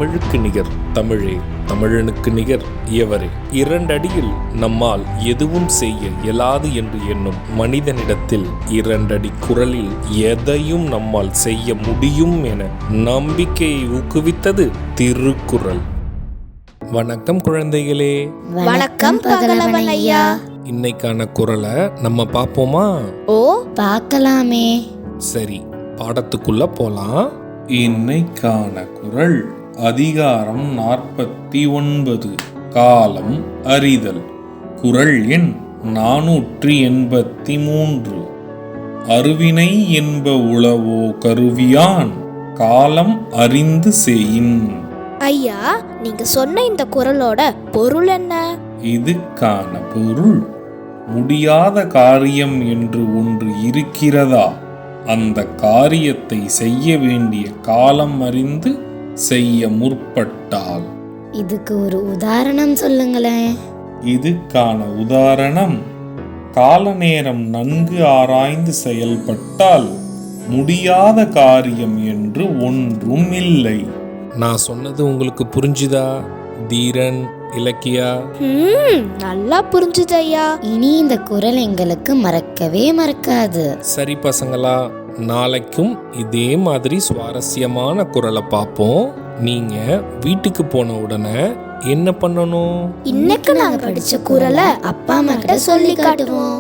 தமிழுக்கு நிகர் தமிழே, தமிழனுக்கு நிகர் எவரே. 2 அடியில் நம்மால் எதுவும் செய்ய இயலாது என்று எண்ணும் மனிதனிடத்தில் 2 அடி குரலில் எதையும் நம்மால் செய்ய முடியும் என நம்பிக்கையை ஊக்குவித்தது திருக்குறள். வணக்கம் குழந்தைகளே. வணக்கம் பகலவன் ஐயா. இன்னைக்கான குறளை நம்ம பார்ப்போமா? ஓ, பார்க்கலாமே. சரி, பாடத்துக்குள்ள போலாம். இன்னைக்கான குறள் அதிகாரம் 49, காலம் அறிதல். குறள் எண் 483. அருவினை என்ப உளவோ கருவியான் காலம் அறிந்து செய்யின். ஐயா, நீங்க சொன்ன இந்த குறளோட பொருள் என்ன? இதுக்கான பொருள், முடியாத காரியம் என்று ஒன்று இருக்கிறதா, அந்த காரியத்தை செய்ய வேண்டிய காலம் அறிந்து செய்ய முற்பட்டால். இதுக்கு ஒரு உதாரணம் சொல்லுங்களேன். இதுக்கான உதாரணம், கால நேரம் நன்கு ஆராய்ந்து செயல்பட்டால் முடியாத காரியம் என்று ஒன்றும் இல்லை. நான் சொன்னது உங்களுக்கு புரிஞ்சுதா தீரன், இலக்கியா? நல்லா புரிஞ்சுது ஐயா. இனி இந்த குறள் எங்களுக்கு மறக்கவே மறக்காது. சரி பசங்களா, நாளைக்கும் இதே மாதிரி சுவாரஸ்யமான குறளை பார்ப்போம். நீங்க வீட்டுக்கு போன உடனே என்ன பண்ணணும்? இன்னைக்கு நாங்க படிச்ச குறளை அப்பா அம்மா கிட்ட சொல்லி காட்டுவோம்.